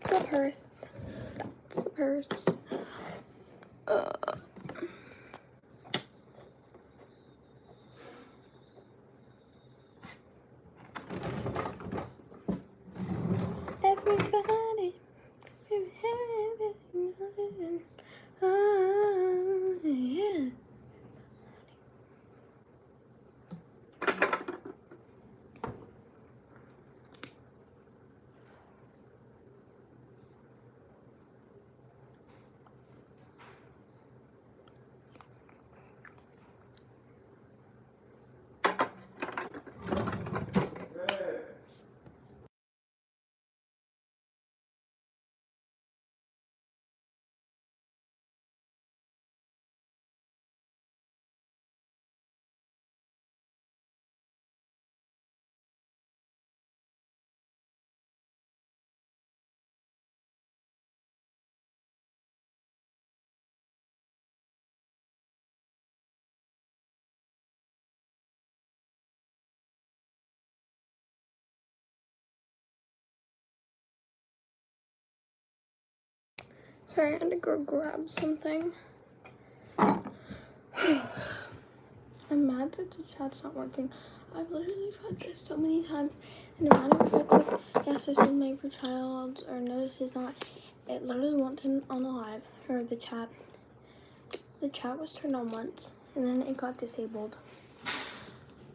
That's a purse. That's a purse. Everybody, oh, yeah. Sorry, I had to go grab something. I'm mad that the chat's not working. I've literally tried this so many times, and no matter if I click yes, this is made for child, or no, this is not, it literally won't turn on the live, or the chat. The chat was turned on once, and then it got disabled.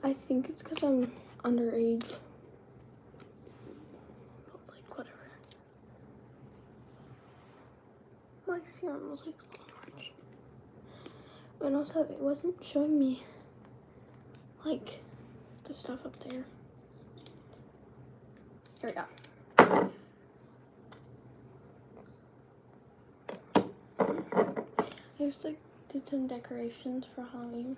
I think it's because I'm underage. But, like, whatever. My serum was, like, not working. And also, it wasn't showing me, like, the stuff up there. Here we go. I just, like, did some decorations for Halloween.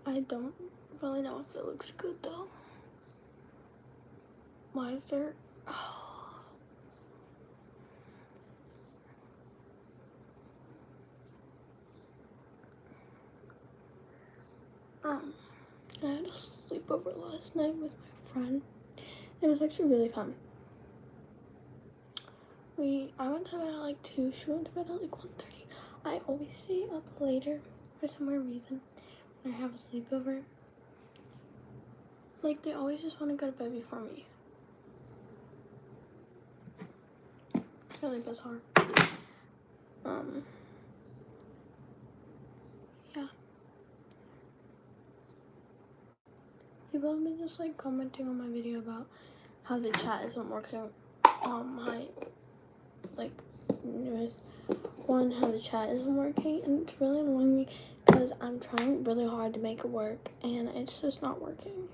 I don't really know if it looks good, though. Why is there... Oh. I had a sleepover last night with my friend. It was actually really fun. I went to bed at like 2, she went to bed at like 1:30. I always stay up later for some weird reason when I have a sleepover. Like, they always just want to go to bed before me. It's really bizarre. Yeah. People have been just like commenting on my video about how the chat isn't working on my like newest one, how the chat isn't working, and it's really annoying me because I'm trying really hard to make it work and it's just not working.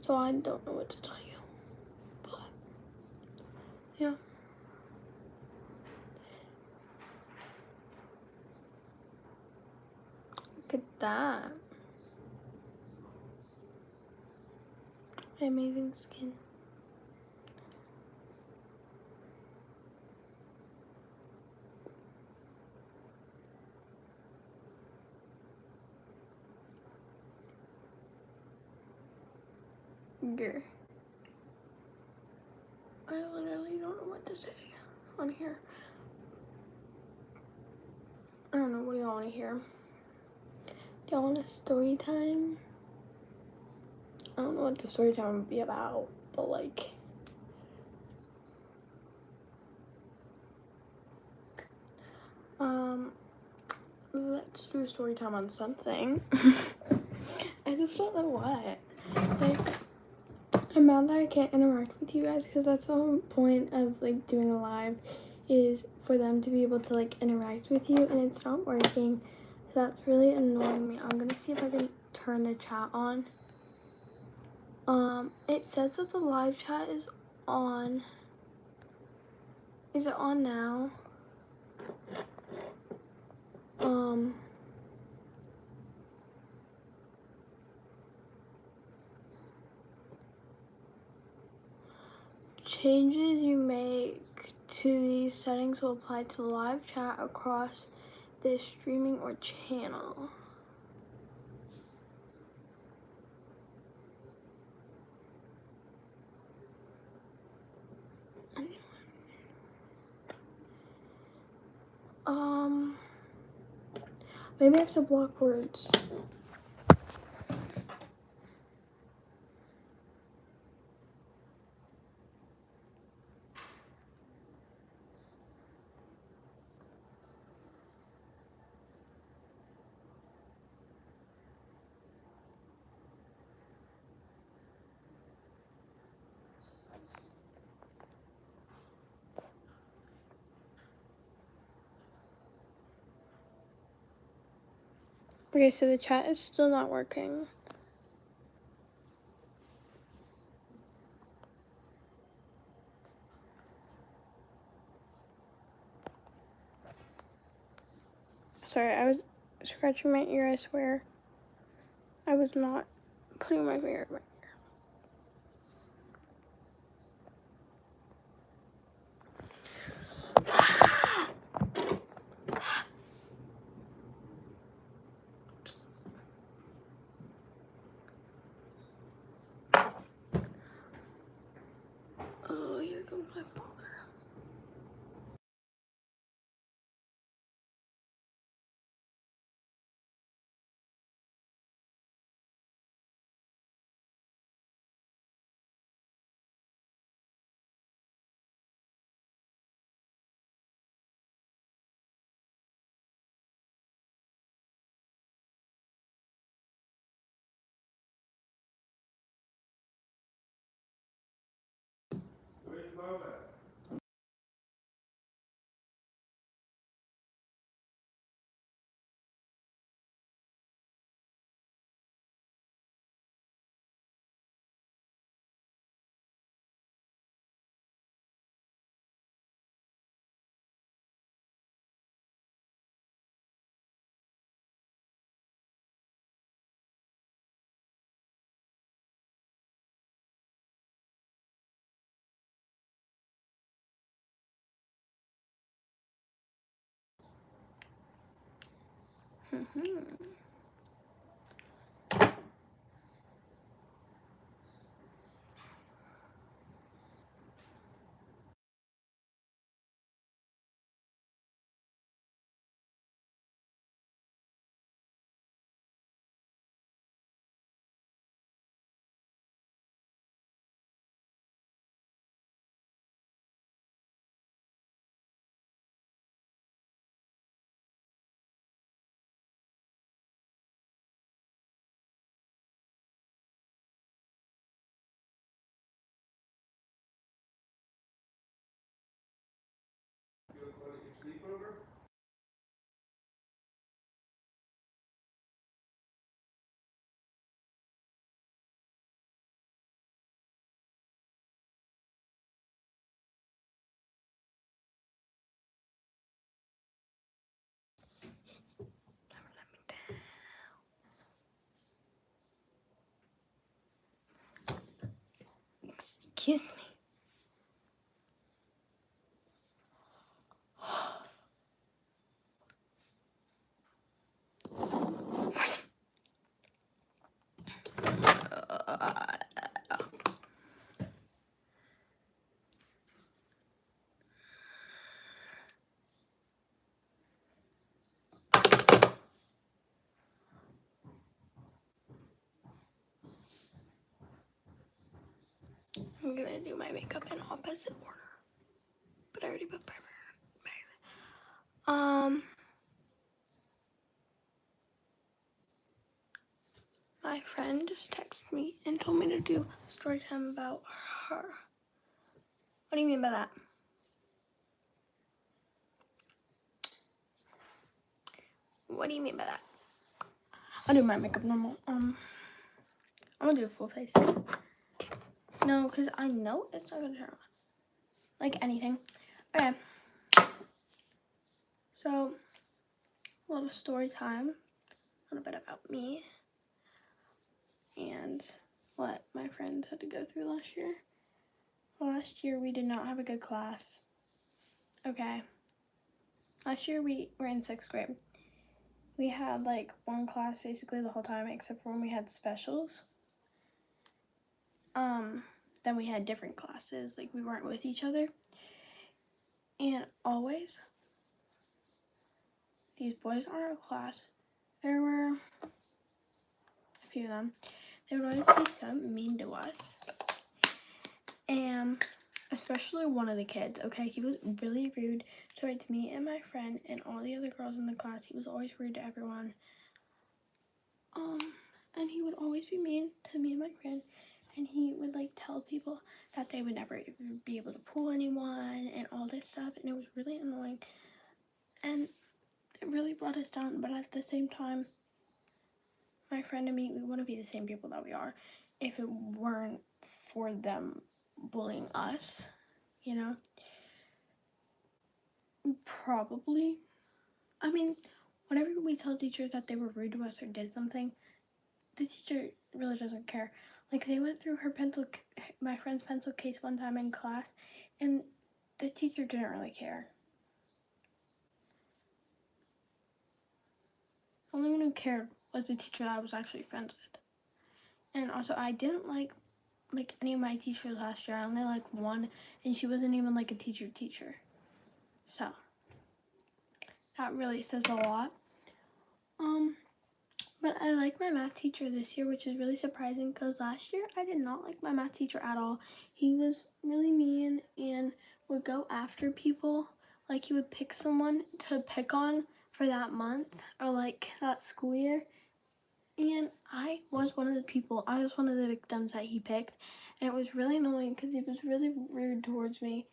So I don't know what to tell you, but yeah. Look at that. My amazing skin. Grr. I literally don't know what to say on here. I don't know, what do y'all want to hear? Do y'all want a story time? I don't know what the story time would be about, but like... let's do a story time on something. I just don't know what. Like, I'm mad that I can't interact with you guys because that's the whole point of like doing a live, is for them to be able to like interact with you, and it's not working. So that's really annoying me. I'm gonna see if I can turn the chat on. It says that the live chat is on. Is it on now? Changes you make to these settings will apply to live chat across this streaming or channel. Maybe I have to block words. Okay, so the chat is still not working. Sorry, I was scratching my ear, I swear. I was not putting my finger in my ear. Oh, here comes my father. Excuse me. I'm gonna do my makeup in opposite order, but I already put primer. My friend just texted me and told me to do a story time about her. What do you mean by that? What do you mean by that? I'll do my makeup normal. I'm gonna do a full face. No, because I know it's not gonna turn on. Like anything. Okay. So, a little story time. A little bit about me. And what my friends had to go through last year. Last year we did not have a good class. Okay. Last year we were in 6th grade. We had like one class basically the whole time except for when we had specials. Then we had different classes, like we weren't with each other. And always these boys in our class, there were a few of them, they would always be so mean to us. And especially one of the kids, okay? He was really rude towards me and my friend and all the other girls in the class. He was always rude to everyone. And he would always be mean to me and my friend. And he would like tell people that they would never be able to pull anyone and all this stuff. And it was really annoying. And it really brought us down. But at the same time, my friend and me, we want to be the same people that we are. If it weren't for them bullying us, you know? Probably. I mean, whenever we tell teachers that they were rude to us or did something, the teacher really doesn't care. Like, they went through my friend's pencil case one time in class, and the teacher didn't really care. The only one who cared was the teacher that I was actually friends with. And also, I didn't like any of my teachers last year. I only liked one, and she wasn't even like a teacher. So that really says a lot. But I like my math teacher this year, which is really surprising because last year I did not like my math teacher at all. He was really mean and would go after people. Like, he would pick someone to pick on for that month or like that school year. And I was one of the victims that he picked. And it was really annoying because he was really rude towards me.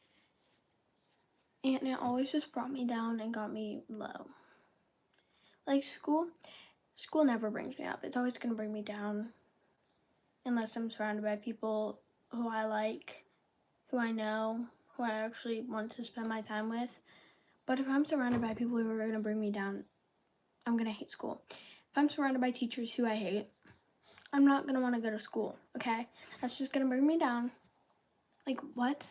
And it always just brought me down and got me low. Like, school never brings me up. It's always going to bring me down unless I'm surrounded by people who I like, who I know, who I actually want to spend my time with. But if I'm surrounded by people who are going to bring me down, I'm going to hate school. If I'm surrounded by teachers who I hate, I'm not going to want to go to school, okay? That's just going to bring me down. Like, what?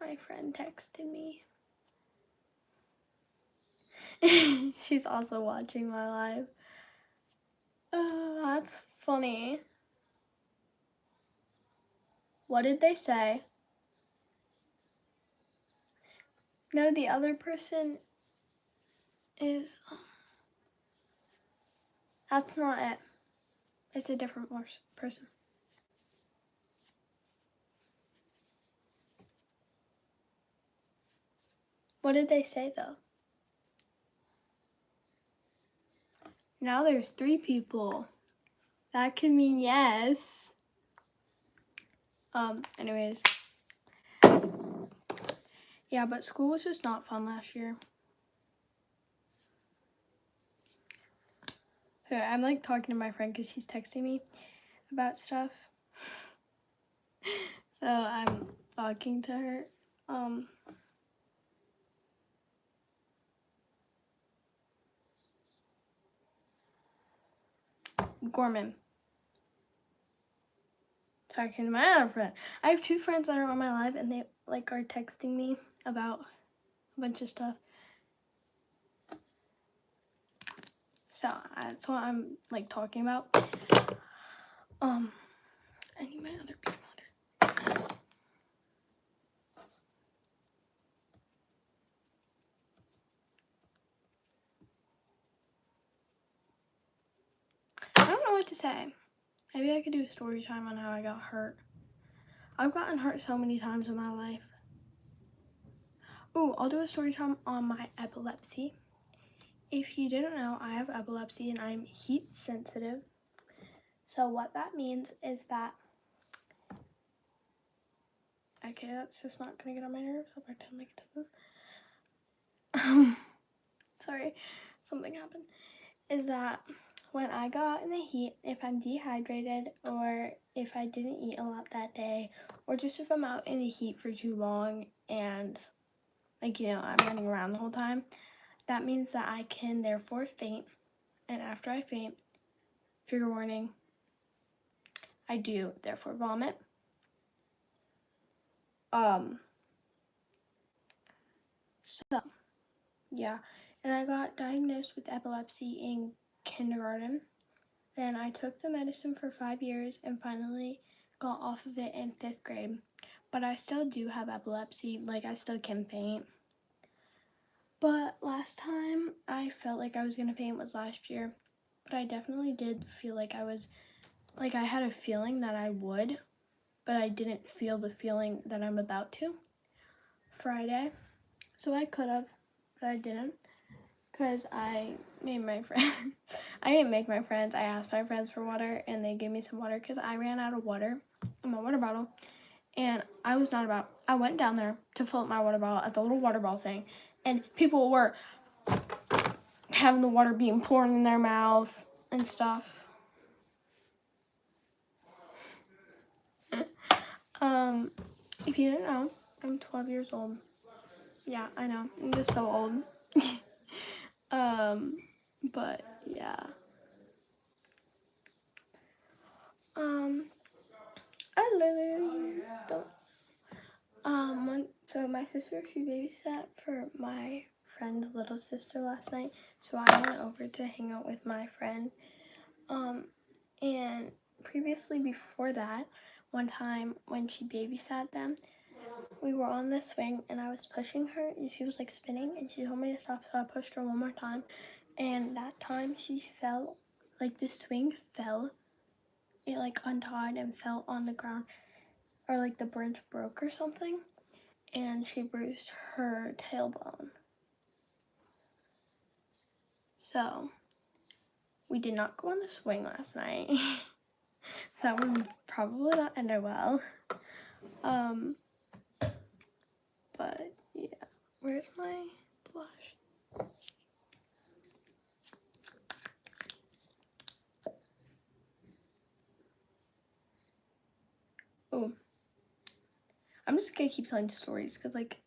My friend texted me. She's also watching my live. That's funny. What did they say? No, the other person is... That's not it. It's a different person. What did they say, though? Now there's 3 people. That could mean yes. Anyways. Yeah, but school was just not fun last year. So I'm like talking to my friend because she's texting me about stuff. So I'm talking to her. Gorman. Talking to my other friend. I have 2 friends that are on my live and they like are texting me about a bunch of stuff. So that's what I'm like talking about. I need my other peanut butter. I don't know what to say. Maybe I could do a story time on how I got hurt. I've gotten hurt so many times in my life. Ooh, I'll do a story time on my epilepsy. If you didn't know, I have epilepsy and I'm heat sensitive. So what that means is that... Okay, that's just not gonna get on my nerves. I'll pretend like it doesn't. Sorry, something happened. Is that when I go out in the heat, if I'm dehydrated or if I didn't eat a lot that day, or just if I'm out in the heat for too long and like, you know, I'm running around the whole time, that means that I can therefore faint. And after I faint, trigger warning, I do therefore vomit. So, yeah. And I got diagnosed with epilepsy in kindergarten. Then I took the medicine for 5 years and finally got off of it in 5th grade. But I still do have epilepsy. Like, I still can faint. But last time I felt like I was gonna paint was last year. But I definitely did feel like I had a feeling that I would, but I didn't feel the feeling that I'm about to Friday. So I could have, but I didn't. Because I made my friends. I didn't make my friends. I asked my friends for water, and they gave me some water because I ran out of water in my water bottle. And I was not about. I went down there to fill up my water bottle at the little water bottle thing, and people were having the water being poured in their mouth and stuff. If you didn't know, I'm 12 years old. Yeah, I know. I'm just so old. But yeah. I literally don't. So my sister, she babysat for my friend's little sister last night. So I went over to hang out with my friend. And previously before that, one time when she babysat them, we were on the swing and I was pushing her and she was like spinning and she told me to stop, so I pushed her one more time. And that time she fell, like the swing fell, it like untied and fell on the ground, or like the branch broke or something, and she bruised her tailbone. So we did not go on the swing last night. That would probably not end well. But yeah, where's my blush? Oh, I'm just gonna keep telling stories because like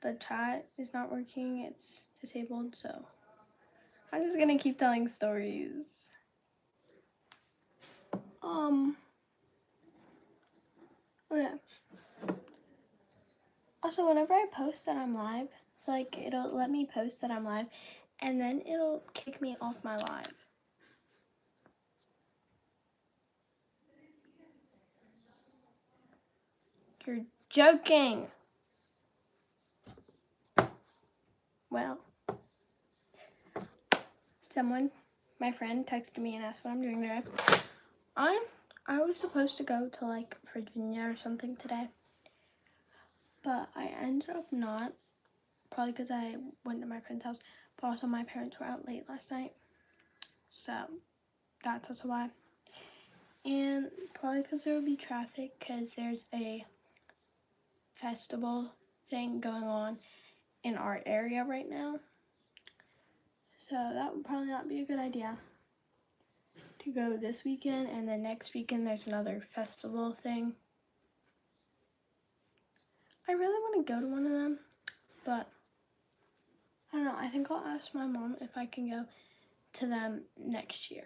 the chat is not working, it's disabled, so I'm just gonna keep telling stories. Okay. Also, whenever I post that I'm live, so like it'll let me post that I'm live, and then it'll kick me off my live. You're joking. Well, someone, my friend, texted me and asked what I'm doing today. I was supposed to go to like Virginia or something today, but I ended up not. Probably because I went to my friend's house, but also my parents were out late last night, so that's also why. And probably because there would be traffic because there's a festival thing going on in our area right now, so that would probably not be a good idea to go this weekend. And then next weekend there's another festival thing. I really want to go to one of them, but I don't know. I think I'll ask my mom if I can go to them next year.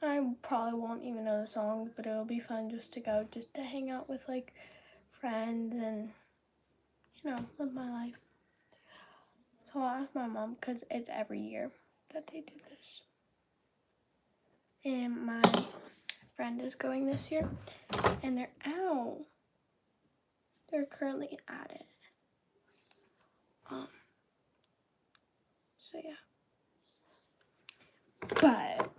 I probably won't even know the songs, but it'll be fun just to go, just to hang out with like friends and, you know, live my life. So I'll ask my mom because it's every year that they do this. And my friend is going this year, and they're currently at it. So yeah. But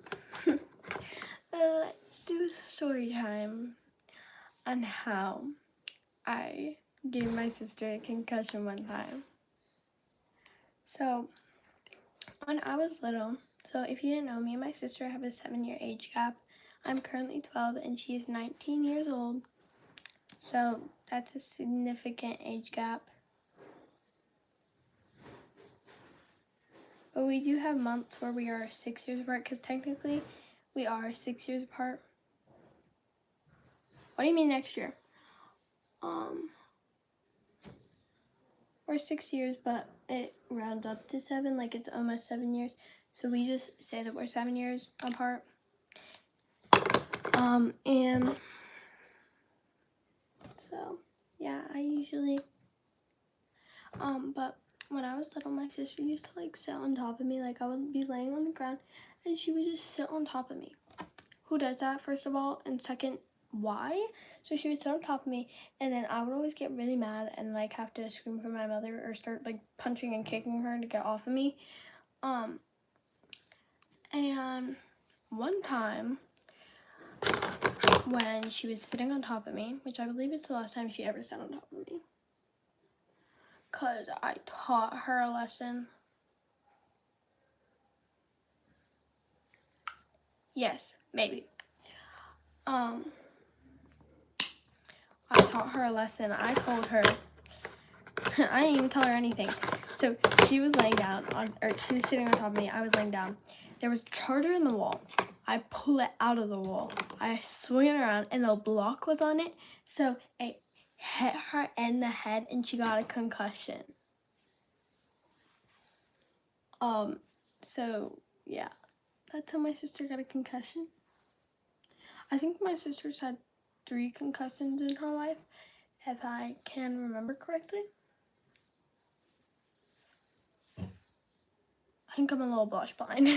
let's do story time on how I gave my sister a concussion one time. So when I was little, so if you didn't know, me and my sister have a 7-year age gap. I'm currently 12 and she is 19 years old. So that's a significant age gap. But we do have months where we are 6 years apart, because technically we are 6 years apart. What do you mean next year? We're 6 years, but it rounds up to 7, like it's almost 7 years. So we just say that we're 7 years apart. And so yeah, I usually, but when I was little, my sister used to like sit on top of me. Like I would be laying on the ground and she would just sit on top of me. Who does that, first of all? And second, why. So she would sit on top of me, and then I would always get really mad and like have to scream for my mother or start like punching and kicking her to get off of me. And one time when she was sitting on top of me, which I believe it's the last time she ever sat on top of me, because I taught her a lesson. Yes, maybe. I taught her a lesson. I told her, I didn't even tell her anything. So she was laying down, she was sitting on top of me. I was laying down. There was a charger in the wall. I pull it out of the wall. I swing it around, and the block was on it. So it hit her in the head, and she got a concussion. So yeah, that's how my sister got a concussion. I think my sister's had 3 concussions in her life, if I can remember correctly. I think I'm a little blush blind.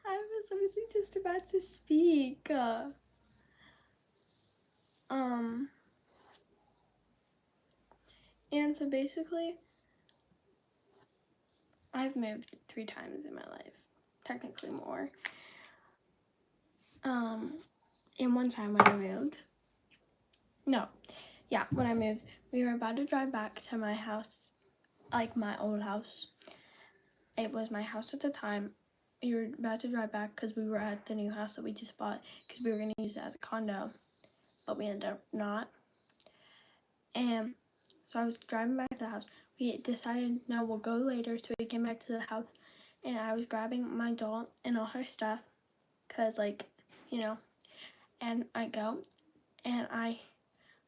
I was literally just about to speak. And so basically, I've moved 3 times in my life, technically more. And one time when I moved, when I moved, we were about to drive back to my house, like my old house. It was my house at the time. We were about to drive back because we were at the new house that we just bought because we were going to use it as a condo, but we ended up not. And so I was driving back to the house. We decided, no, we'll go later, so we came back to the house, and I was grabbing my doll and all her stuff because, like, and I go, and I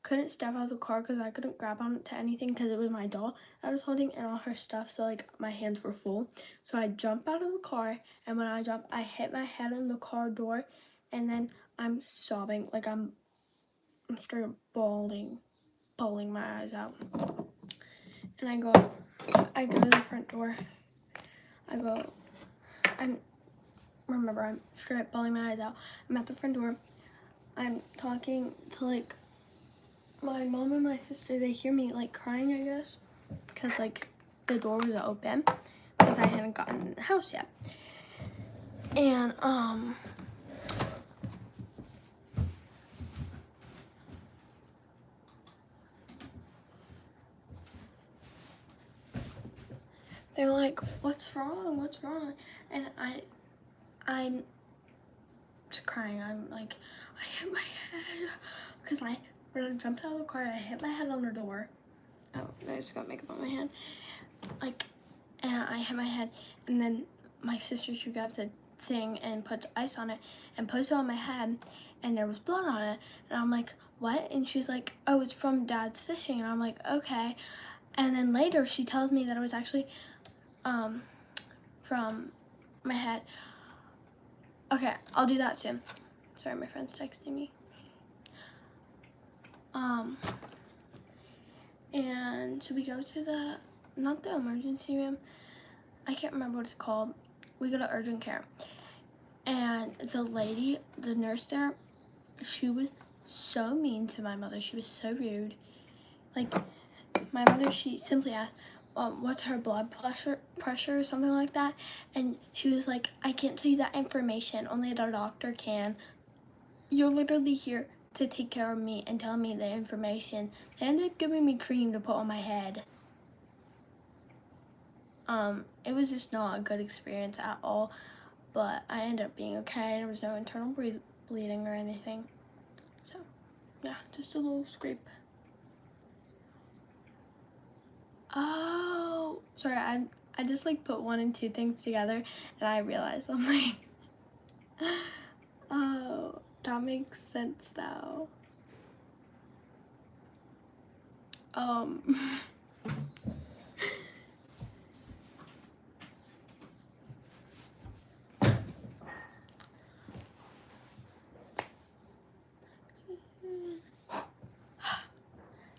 couldn't step out of the car because I couldn't grab onto anything because it was my doll I was holding and all her stuff, so like my hands were full. So I jump out of the car, and when I jump, I hit my head on the car door, and then I'm sobbing, like I'm straight up bawling my eyes out. And I go to the front door. I'm straight up bawling my eyes out. I'm at the front door. I'm talking to like my mom and my sister. They hear me like crying, I guess, because like the door was open because I hadn't gotten in the house yet. And they're like, what's wrong? And I'm just crying. I'm like, I hit my head because when I jumped out of the car, I hit my head on the door. Oh, I just got makeup on my hand. And I hit my head, and then my sister, she grabs a thing and puts ice on it and puts it on my head, and there was blood on it. And I'm like, what? And she's like, oh, it's from Dad's fishing. And I'm like, okay. And then later she tells me that it was actually from my head. Okay, I'll do that soon. Sorry, my friend's texting me. And so we go to not the emergency room, I can't remember what it's called. We go to urgent care. And the nurse there, she was so mean to my mother. She was so rude. Like, my mother, she simply asked, what's her blood pressure or something like that. And she was like, I can't tell you that information. Only the doctor can. You're literally here to take care of me and tell me the information. They ended up giving me cream to put on my head. It was just not a good experience at all, but I ended up being okay. There was no internal bleeding or anything. So, yeah, just a little scrape. Oh, sorry, I just like put 1 and 2 things together, and I realized I'm like, oh, that makes sense now.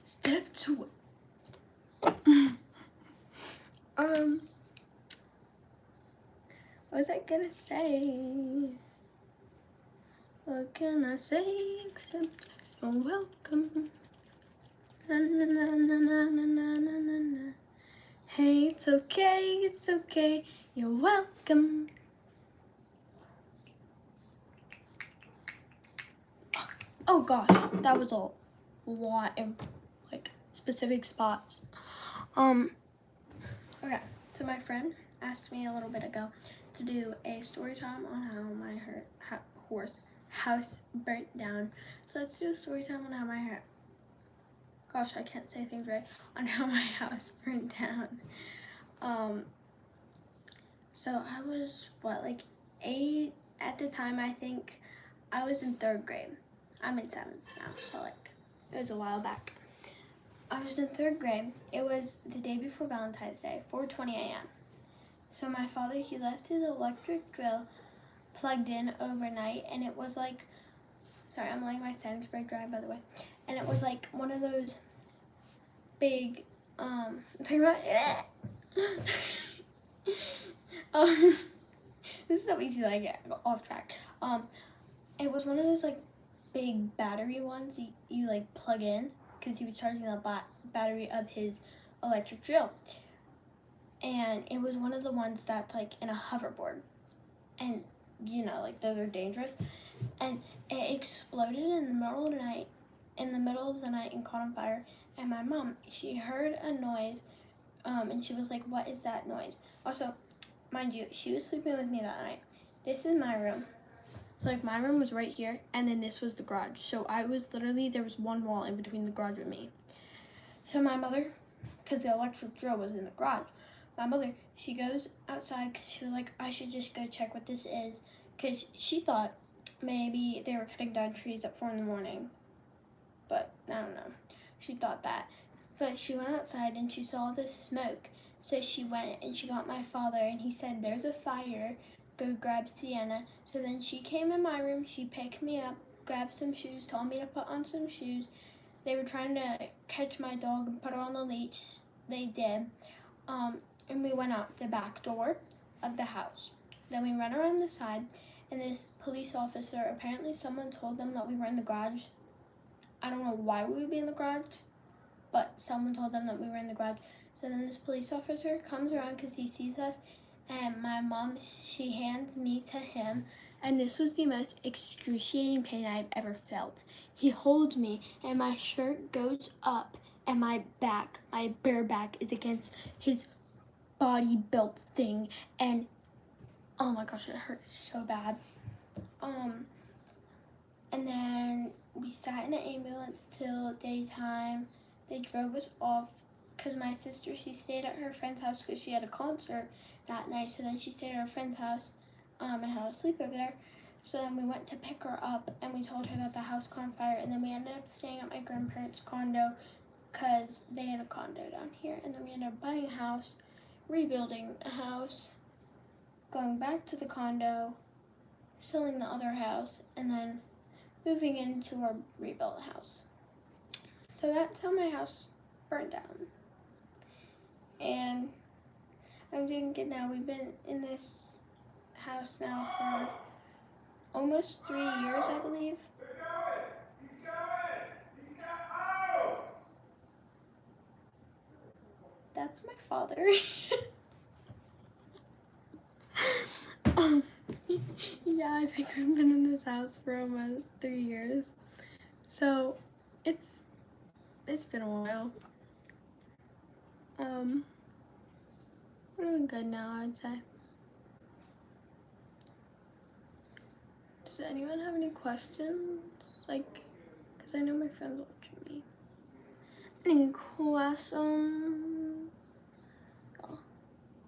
Step 2. What was I gonna say? What can I say except you're welcome? Na, na, na, na, na, na, na, na, na. Hey, it's okay, you're welcome. Oh gosh, that was a lot of like specific spots. Okay, so my friend asked me a little bit ago to do a story time on how my house burnt down. So let's do a story time on how my gosh, I can't say things right, on how my house burnt down. So I was like 8 at the time. I think I was in 3rd grade. I'm in 7th now, so like it was a while back. I was in 3rd grade. It was the day before Valentine's Day, 4:20 a.m. So my father, he left his electric drill plugged in overnight, and it was like, sorry, I'm letting my setting spray dry, by the way. And it was like one of those big, I'm talking about, this is so easy to like get off track. It was one of those like big battery ones you like plug in, because he was charging the battery of his electric drill. And it was one of the ones that's like in a hoverboard. And you know, like those are dangerous. And it exploded in the middle of the night, and caught on fire. And my mom, she heard a noise, and she was like, what is that noise? Also, mind you, she was sleeping with me that night. This is my room. So like my room was right here, and then this was the garage. So I was literally, there was one wall in between the garage and me. So my mother, because the electric drill was in the garage, my mother, she goes outside because she was like, I should just go check what this is, because she thought maybe they were cutting down trees at 4 in the morning. But I don't know. She thought that. But she went outside and she saw the smoke. So she went and she got my father, and he said, there's a fire. Go grab Cienna. So then she came in my room, she picked me up, grabbed some shoes, told me to put on some shoes. They were trying to catch my dog and put her on the leash. They did. And we went out the back door of the house. Then we ran around the side, and this police officer, apparently someone told them that we were in the garage. I don't know why we would be in the garage, but someone told them that we were in the garage. So then this police officer comes around because he sees us, and my mom, she hands me to him, and this was the most excruciating pain I've ever felt. He holds me, and my shirt goes up, and my bare back is against his body built thing, and oh my gosh, it hurt so bad. And then we sat in an ambulance till daytime. They drove us off because my sister, she stayed at her friend's house because she had a concert that night. So then she stayed at her friend's house and had a sleepover there. So then we went to pick her up, and we told her that the house caught on fire. And then we ended up staying at my grandparents' condo because they had a condo down here. And then we ended up buying a house, rebuilding a house, going back to the condo, selling the other house, and then moving into our rebuilt house. So that's how my house burned down. And I'm doing good now. We've been in this house now for almost 3 years, I believe. That's my father. Yeah, I think I've been in this house for almost 3 years. So it's been a while. We're doing good now, I'd say. Does anyone have any questions? Like, because I know my friends watching me. Any questions? Oh,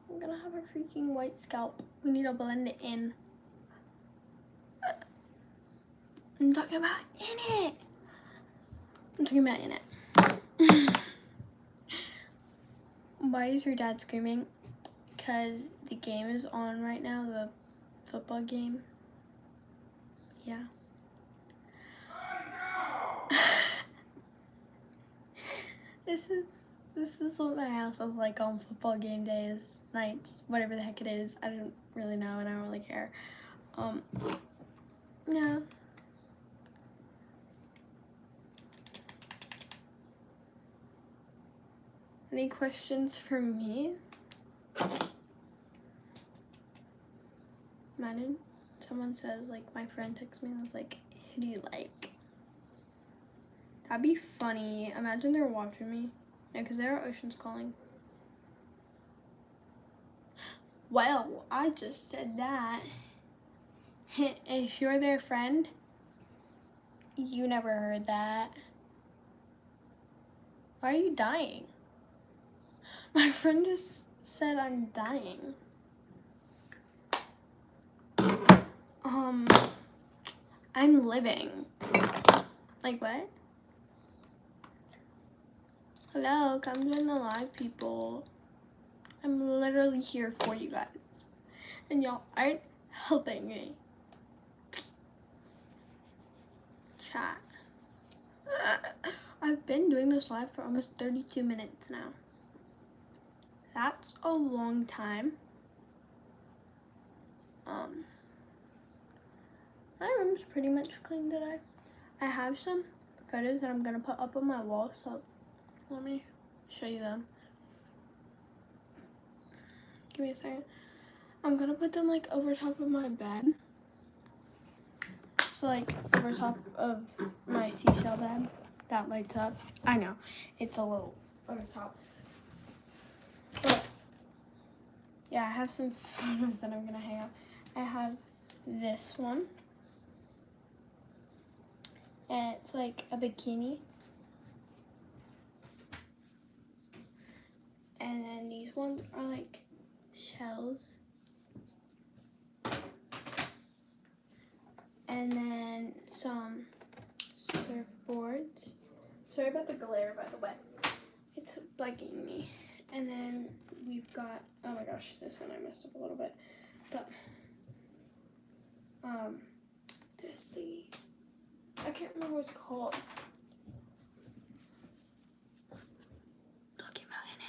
I'm gonna have a freaking white scalp. We need to blend it in. I'm talking about in it. I'm talking about in it. Why is your dad screaming? Because the game is on right now, the football game. Yeah. This is what my house is like on football game days, nights, whatever the heck it is. I don't really know and I don't really care. Yeah. Any questions for me? Imagine someone says, like, my friend texts me and was like, who do you like? That'd be funny. Imagine they're watching me. No, because there are oceans calling. Well, I just said that. If you're their friend, you never heard that. Why are you dying? My friend just said I'm dying. I'm living. Like what? Hello, come join the live, people. I'm literally here for you guys. And y'all aren't helping me. Chat. I've been doing this live for almost 32 minutes now. That's a long time. My room's pretty much clean today. I have some photos that I'm gonna put up on my wall, so let me show you them. Give me a second. I'm gonna put them like over top of my bed. So like over top of my seashell bed that lights up. I know, it's a little over top. But yeah, I have some photos that I'm gonna hang up. I have this one. And it's like a bikini. And then these ones are like shells. And then some surfboards. Sorry about the glare, by the way. It's bugging me. And then we've got, oh my gosh, this one I messed up a little bit. But, this thingy. I can't remember what it's called. Talking about in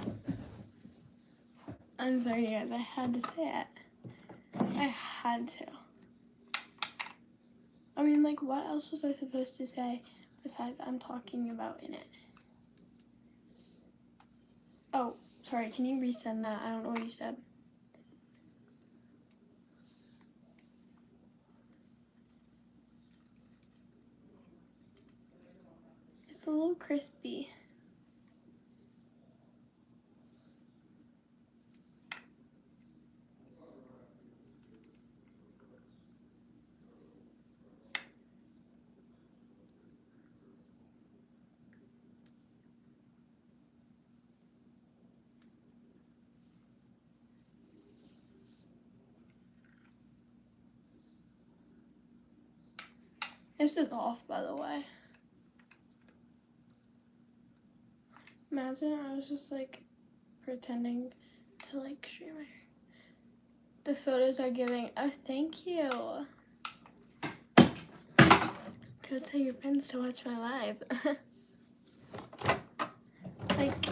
it. I'm sorry, guys. I had to say it. I had to. I mean, like, what else was I supposed to say besides I'm talking about in it? Oh, sorry. Can you resend that? I don't know what you said. It's a little crispy. This is off, by the way. Imagine I was just like pretending to like stream my hair. The photos are giving a thank you. Go tell your friends to watch my live. Like,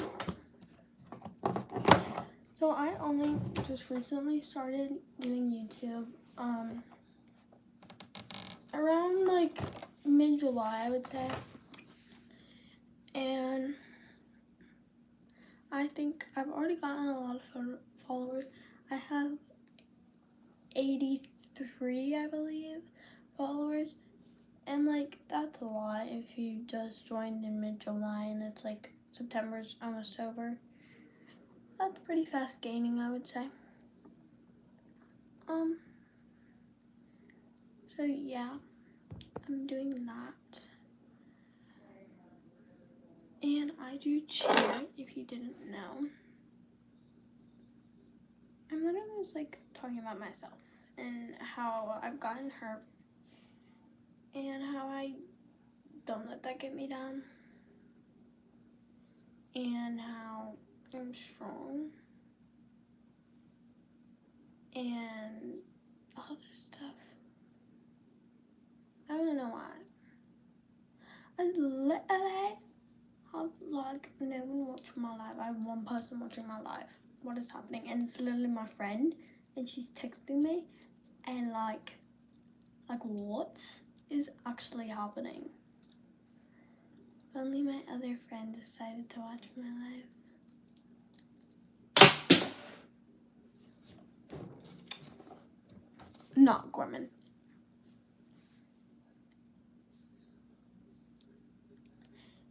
so I only just recently started doing YouTube. Around like mid-July, I would say. And I think I've already gotten a lot of followers. I have 83, I believe, followers. And like, that's a lot if you just joined in mid-July and it's like September's almost over. That's pretty fast gaining, I would say. So yeah, I'm doing that. And I do cheer, if you didn't know. I'm literally just like talking about myself and how I've gotten hurt and how I don't let that get me down. and how I'm strong and all this stuff. I don't know why. I literally have like no one watching my live. I have one person watching my live. What is happening? And it's literally my friend, and she's texting me, and like what is actually happening? Only my other friend decided to watch my live. Not Gorman.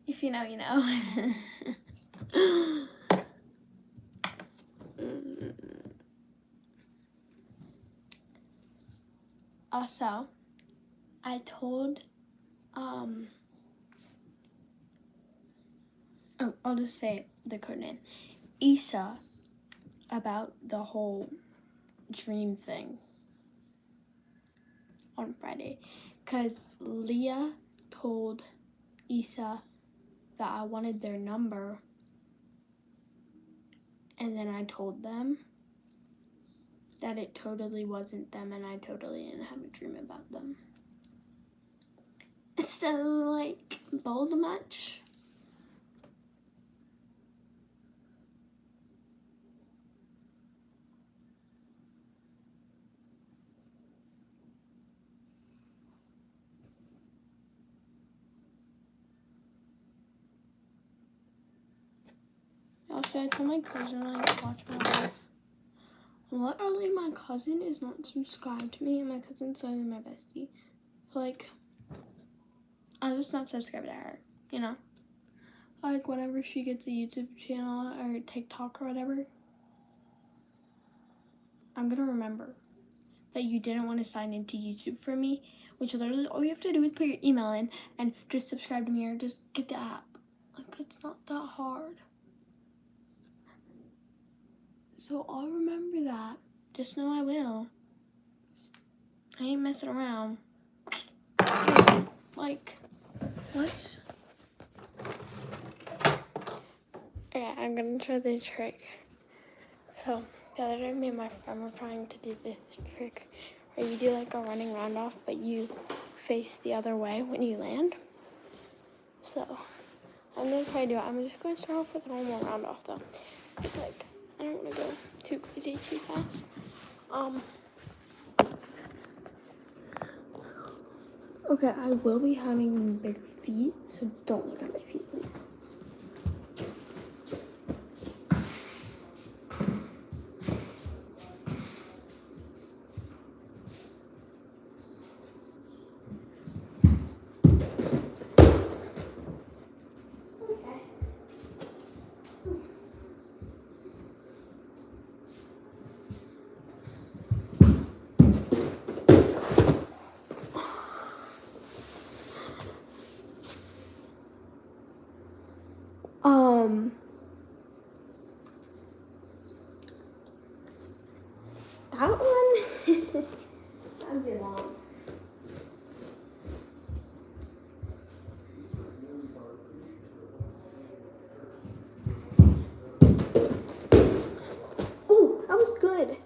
If you know, you know. Also, I told, I'll just say the code name, Issa, about the whole dream thing on Friday, because Leah told Issa that I wanted their number, and then I told them that it totally wasn't them, and I totally didn't have a dream about them. So, like, bold much? Also, I told my cousin I watch my live. Literally, my cousin is not subscribed to me, and my cousin's like my bestie. Like, I'm just not subscribed to her, you know? Like, whenever she gets a YouTube channel or TikTok or whatever, I'm gonna remember that you didn't want to sign into YouTube for me, which is literally all you have to do is put your email in and just subscribe to me or just get the app. Like, it's not that hard. So I'll remember that. Just know I will. I ain't messing around. So, like, what? Okay, I'm gonna try this trick. So, the other day, me and my friend were trying to do this trick where you do like a running round off, but you face the other way when you land. So, I'm gonna try to do it. I'm just gonna start off with a normal round off though. It's like, I don't wanna go too crazy too fast. Okay, I will be having big feet, so don't look at my feet, please. That one, that'd be long. Oh, that was good.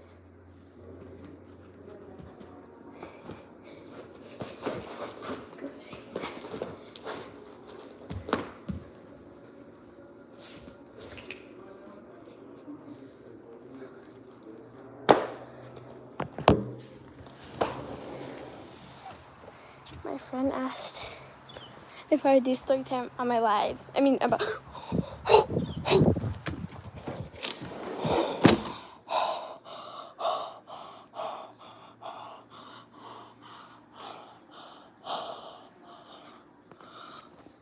My friend asked if I would do story time on my live. I mean, about.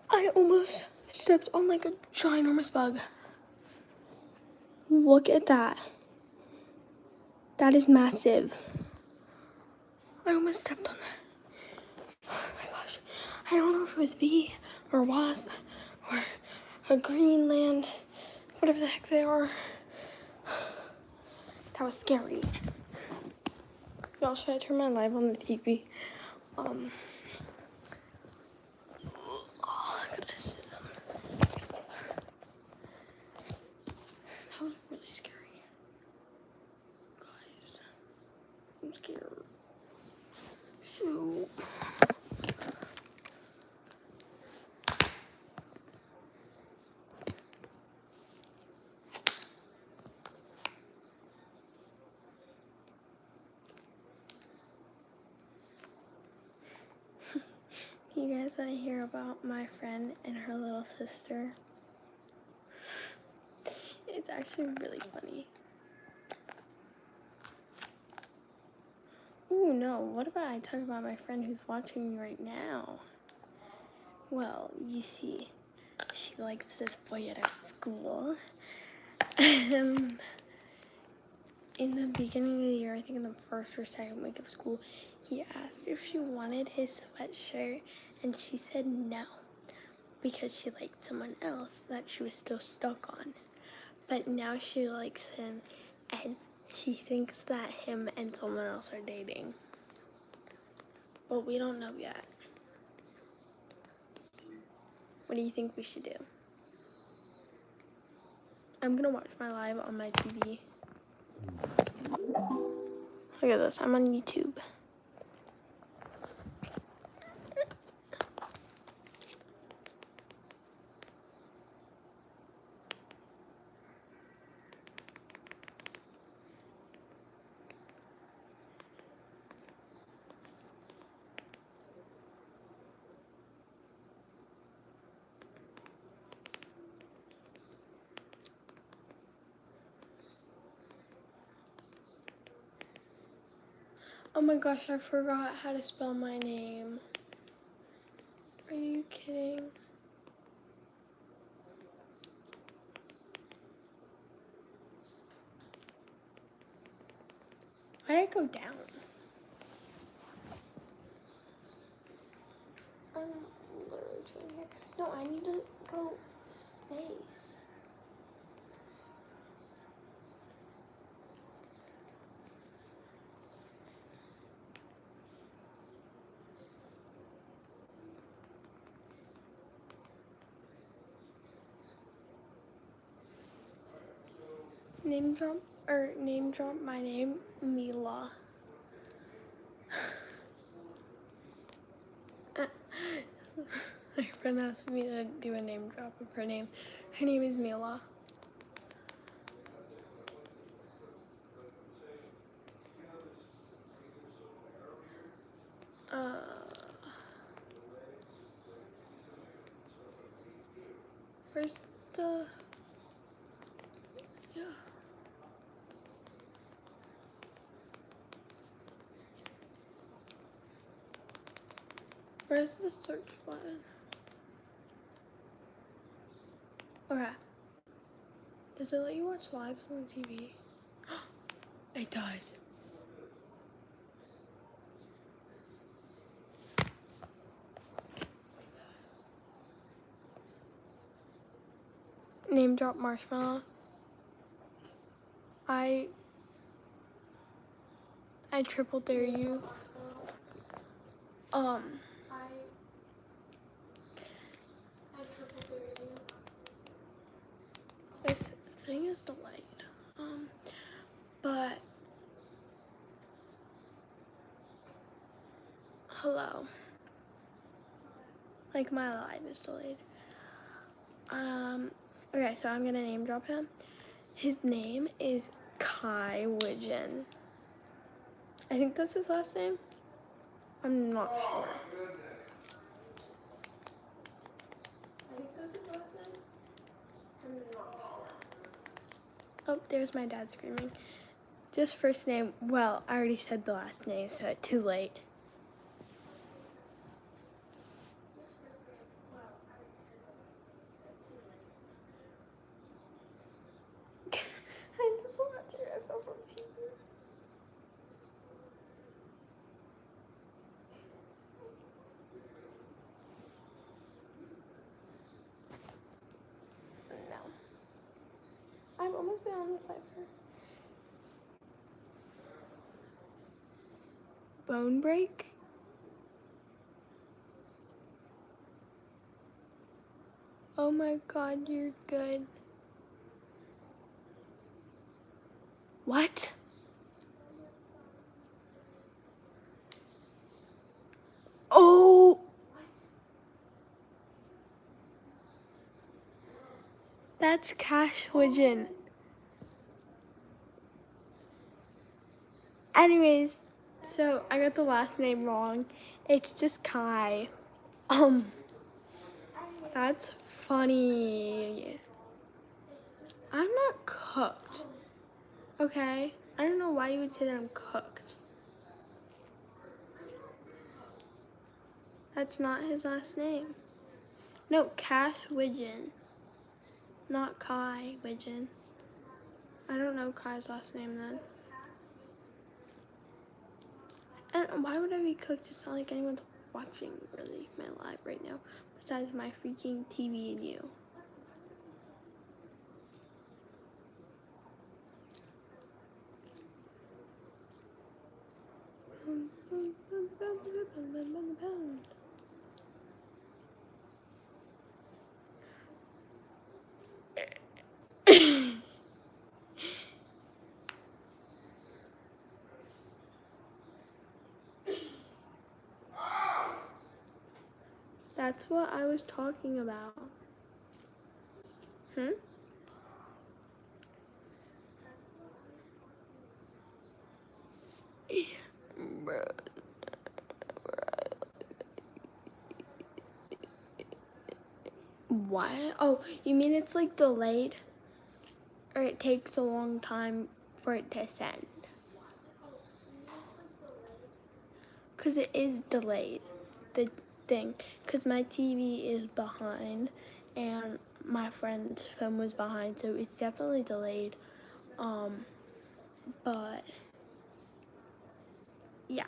I almost stepped on like a ginormous bug. Look at that. That is massive. I almost stepped on that. Oh my gosh. I don't know if it was bee or wasp or a Greenland, whatever the heck they are. That was scary. Y'all, should I turn my live on the TV? Oh, I gotta sit down. You guys want to hear about my friend and her little sister? It's actually really funny. Ooh, no, what about I talk about my friend who's watching me right now? Well, you see, she likes this boy at our school. And in the beginning of the year, I think in the first or second week of school, he asked if she wanted his sweatshirt, and she said no, because she liked someone else that she was still stuck on. But now she likes him, and she thinks that him and someone else are dating. But we don't know yet. What do you think we should do? I'm gonna watch my live on my TV. Look at this, I'm on YouTube. Oh my gosh, I forgot how to spell my name. Are you kidding? Why did I go down? I'm literally chilling here. No, I need to go space. Name drop my name, Mila. My friend asked me to do a name drop of her name. Her name is Mila. Where's the... Yeah. Where's the search button? Okay. Does it let you watch lives on the TV? It does. Name drop Marshmallow. I triple dare you. I triple dare you. This thing is delayed. But hello. Like my live is delayed. Okay, so I'm gonna name drop him. His name is Kai Widgen. I think that's his last name. I'm not sure. I think that's his last name. I'm not sure. Oh, there's my dad screaming. Just first name. Well, I already said the last name, so too late. I just watch you guys over TV. No. I've almost been on the cipher. Bone break? Oh my god, you're good. What? Oh! That's Cash Widgeon. Anyways, so I got the last name wrong. It's just Kai. That's funny. I'm not cooked. Okay? I don't know why you would say that I'm cooked. That's not his last name. No, Cash Widgeon. Not Kai Widgeon. I don't know Kai's last name then. And why would I be cooked? It's not like anyone's watching really my live right now. Besides my freaking TV and you. That's what I was talking about. What? Oh, you mean it's like delayed? Or it takes a long time for it to send? Because it is delayed, the thing. Because my TV is behind and my friend's phone was behind, so it's definitely delayed. But yeah.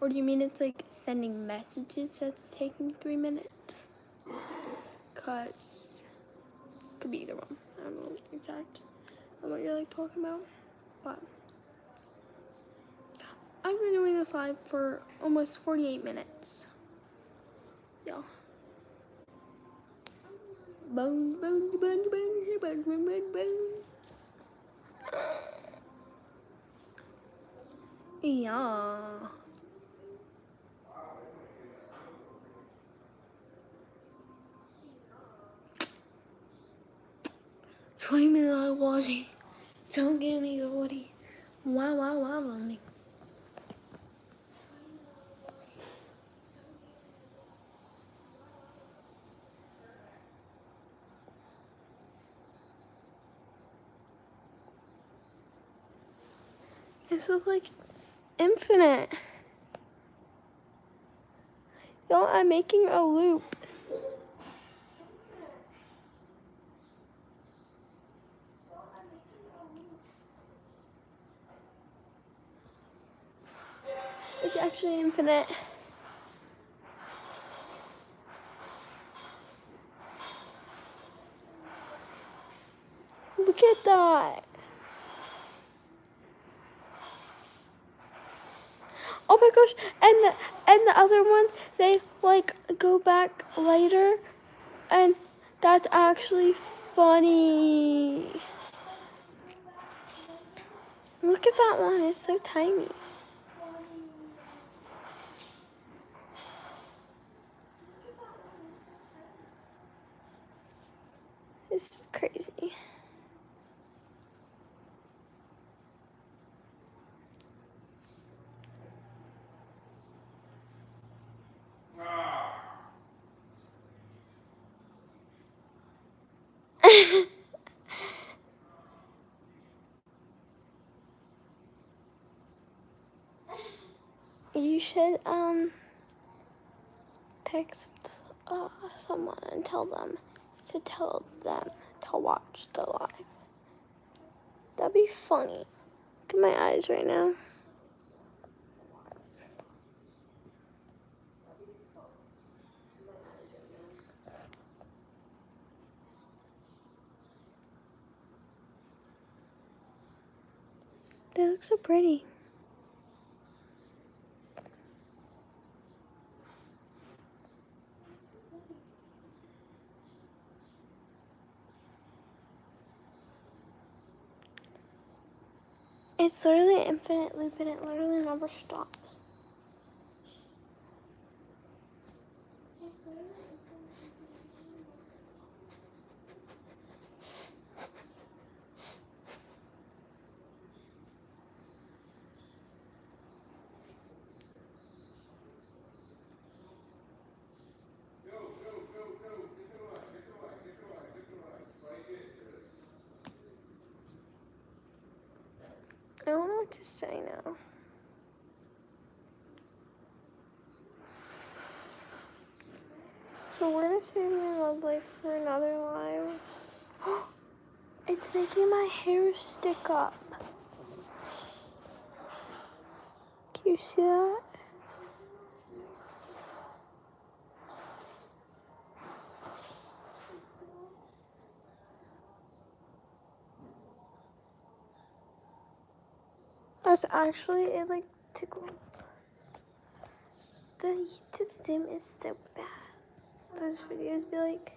Or do you mean it's like sending messages that's taking 3 minutes? Because it could be either one. I don't know exact what you're like talking about. But I've been doing this live for almost 48 minutes. Yeah. Bones, bones, bones, bones, bones, bones, bones. Yeah. Try me like Wazzy. Don't give me the woody. Wow, wow, wow, lonely. This is like infinite. Yo, I'm making a loop. It's actually infinite. Look at that. Oh my gosh, and the other ones, they like go back later, and that's actually funny. Look at that one, it's so tiny. This is crazy. You should text someone and tell them to watch the live. That'd be funny. Look at my eyes right now. They look so pretty. It's literally an infinite loop and it literally never stops. what to say now. So we're gonna save my love life for another live. It's making my hair stick up. Can you see that? That's actually, it like tickles. The YouTube Zoom is so bad. Those videos be like,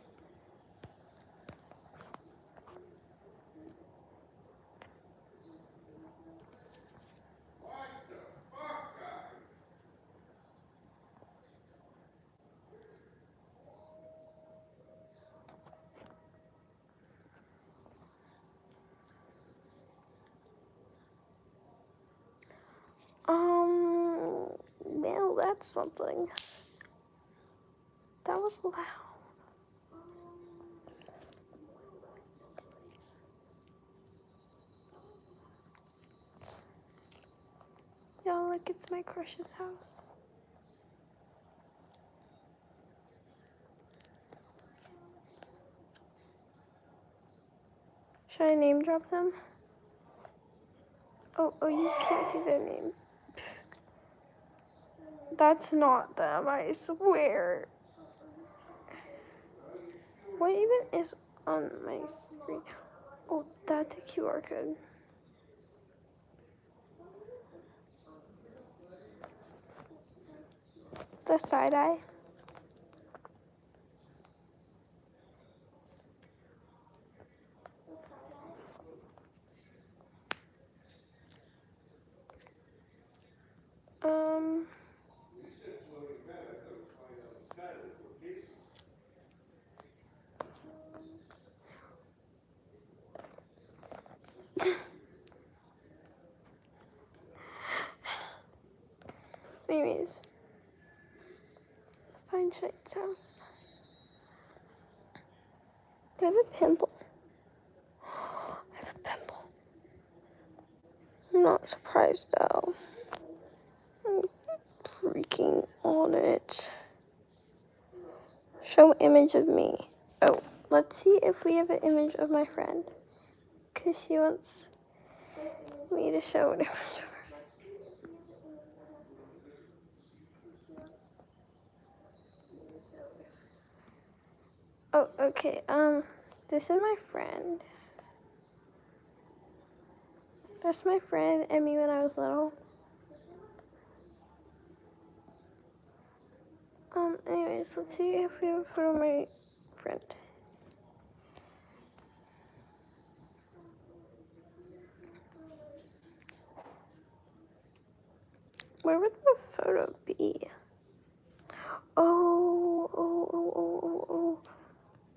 well, that's something. That was loud. Y'all, like it's my crush's house. Should I name drop them? Oh, you can't see their name. Pfft. That's not them, I swear. What even is on my screen? Oh, that's a QR code. The side eye. Anyways, find Shite's house. Do I have a pimple? I have a pimple. I'm not surprised though. I'm freaking on it. Show image of me. Oh, let's see if we have an image of my friend. Because she wants me to show an image of her. Oh, okay, this is my friend. That's my friend and me when I was little. Anyways, let's see if we have a photo of my friend. Where would the photo be? Oh.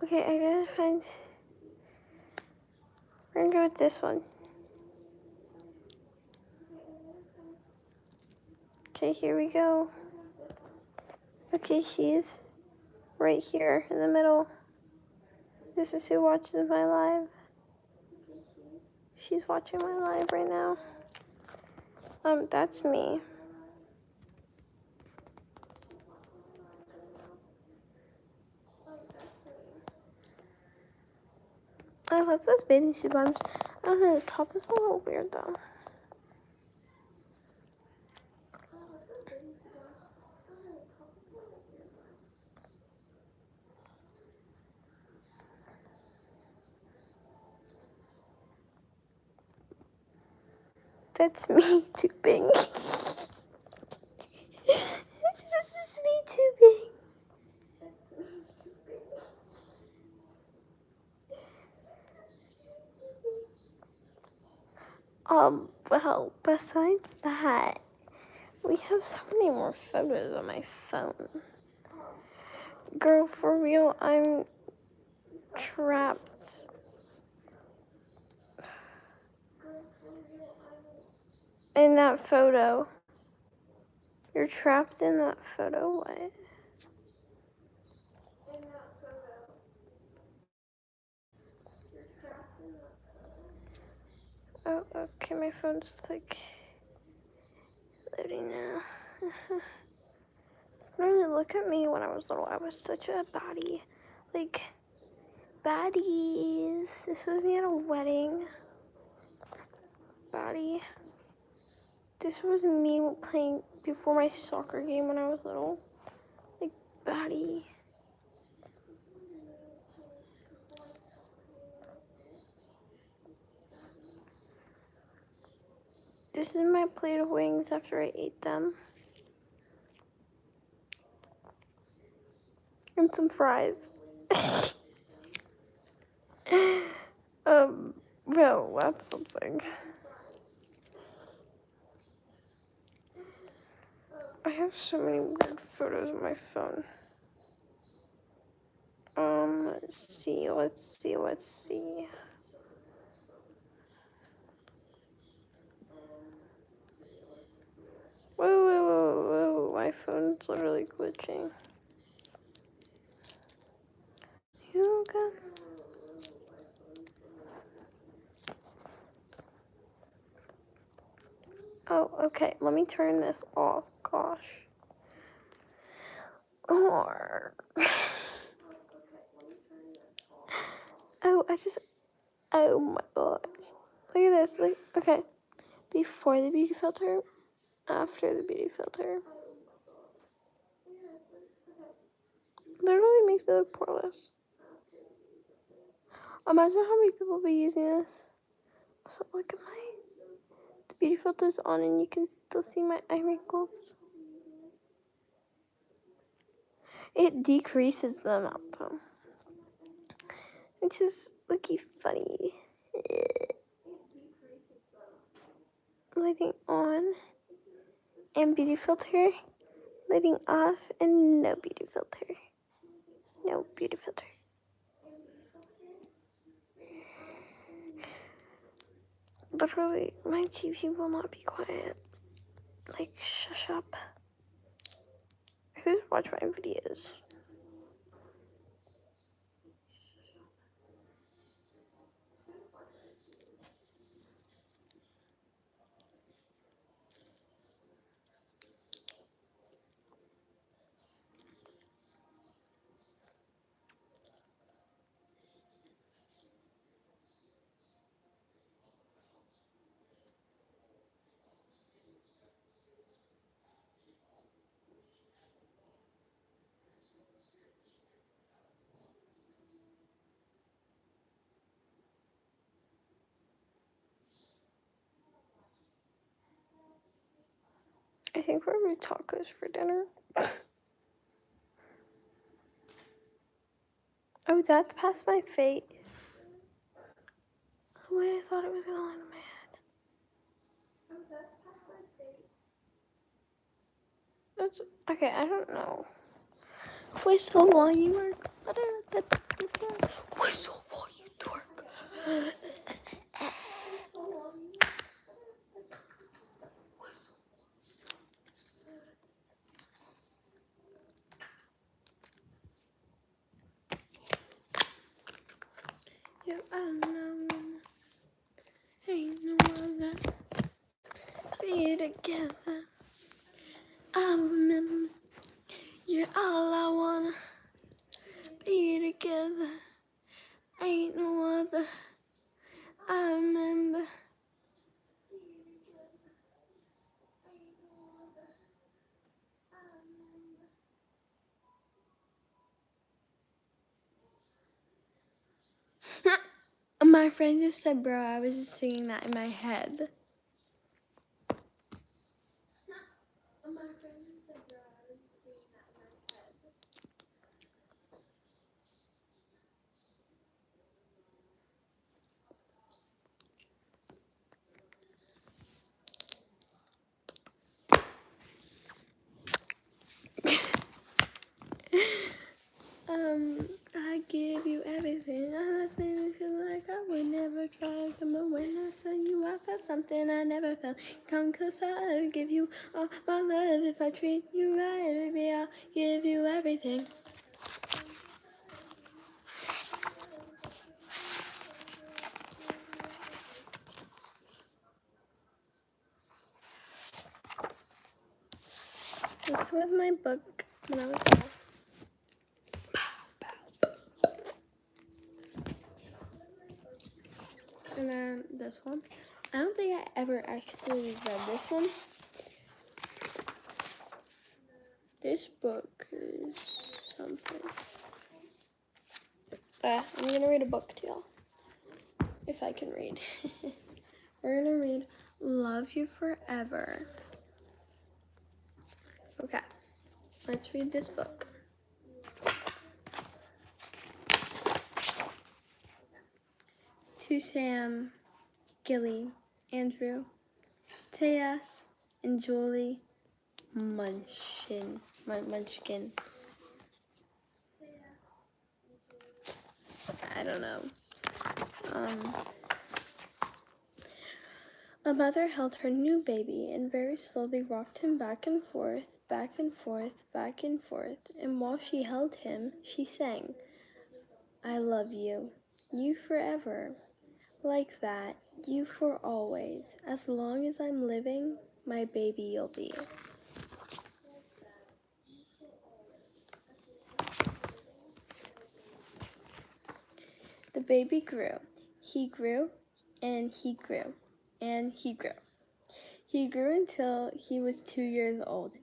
Okay, I gotta find. We're gonna go with this one. Okay, here we go. Okay, she's right here in the middle. This is who watches my live. She's watching my live right now. That's me. I love those bathing suit bottoms. I don't know, the top is a little weird though. That's me tubing. This is me tubing. Well, besides that, we have so many more photos on my phone. Girl, for real, I'm trapped. In that photo. You're trapped in that photo? What? Oh, okay, my phone's just like... body now. Really, look at me when I was little. I was such a baddie. Like, baddies. This was me at a wedding. Baddie. This was me playing before my soccer game when I was little. Like, baddie. This is my plate of wings after I ate them. And some fries. Well, that's something. I have so many weird photos on my phone. Let's see. Whoa, my phone's literally glitching. Yoga. Oh, okay, let me turn this off, gosh. Or... oh my gosh. Look at this, like, okay. Before the beauty filter, after the beauty filter. Literally makes me look poreless. Imagine how many people be using this. So look at the beauty filter's on and you can still see my eye wrinkles. It decreases the amount though. Which is looky funny. Lighting on and beauty filter. Lighting off and no beauty filter. No beauty filter. Literally, my TV will not be quiet. Like, shush up. Who's watch my videos? I think we're having tacos for dinner. Oh, that's past my face. Oh, wait, I thought it was gonna land on my head. Oh, that's past my face. That's okay. I don't know. Whistle while you work. Whistle while you twerk. You alone, ain't no other. Be together. I remember you're all I wanna. Be together, ain't no other. I remember. My friend just said, bro, I was just singing that in my head. My friend just said, bro, I was just singing that in my head. I give you everything. That's made me feel like I would never try. Come on, when I saw you, I felt something I never felt. Come closer, I'll give you all my love. If I treat you right, baby, I'll give you everything. This was my book when I was little. And then this one. I don't think I ever actually read this one. This book is something. But I'm gonna read a book to y'all. If I can read. We're gonna read Love You Forever. Okay, let's read this book. To Sam, Gilly, Andrew, Taya, and Julie Munchkin. I don't know. A mother held her new baby and very slowly rocked him back and forth, back and forth, back and forth. And while she held him, she sang, I love you, you forever. Like that, you for always. As long as I'm living, my baby you'll be. The baby grew. He grew, and he grew, and he grew. He grew until he was 2 years old,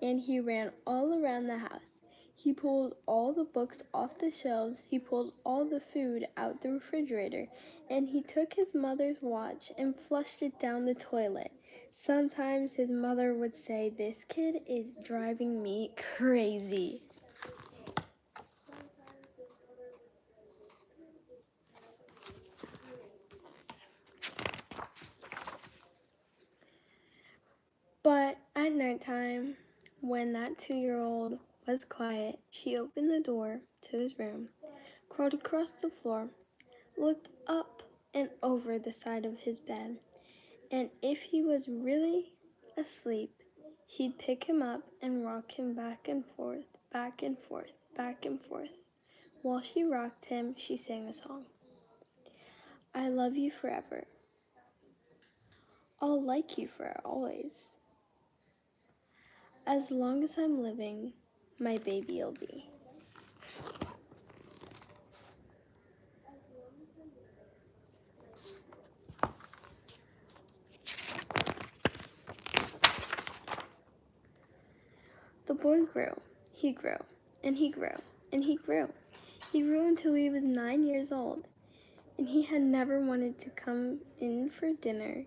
and he ran all around the house. He pulled all the books off the shelves, he pulled all the food out the refrigerator, and he took his mother's watch and flushed it down the toilet. Sometimes his mother would say, this kid is driving me crazy. But at nighttime, when that 2-year-old was quiet, she opened the door to his room, crawled across the floor, looked up and over the side of his bed, and if he was really asleep, she'd pick him up and rock him back and forth, back and forth, back and forth. While she rocked him, she sang a song. I love you forever. I'll like you for always. As long as I'm living, my baby'll be. The boy grew. He grew, and he grew, and he grew. He grew until he was 9 years old, and he had never wanted to come in for dinner.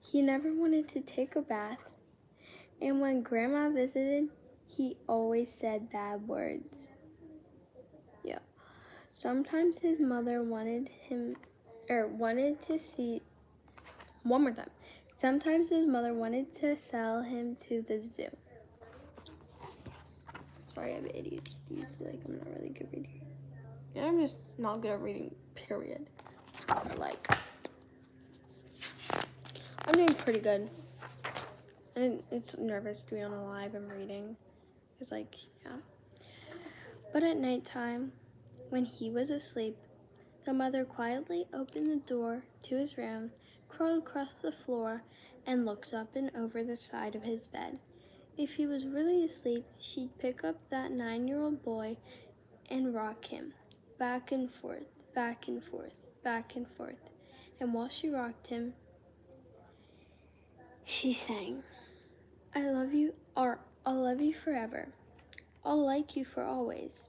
He never wanted to take a bath, and when Grandma visited, he always said bad words. Yeah. Sometimes his mother wanted to see, one more time. Sometimes his mother wanted to sell him to the zoo. Sorry, I have ADHD, so like I'm not really good at reading. And I'm just not good at reading, period. Or like, I'm doing pretty good. And it's nervous to be on a live and reading. It's like, yeah. But at nighttime, when he was asleep, the mother quietly opened the door to his room, crawled across the floor, and looked up and over the side of his bed. If he was really asleep, she'd pick up that 9-year-old boy and rock him, back and forth, back and forth, back and forth. And while she rocked him, she sang, I love you, or I'll love you forever. I'll like you for always.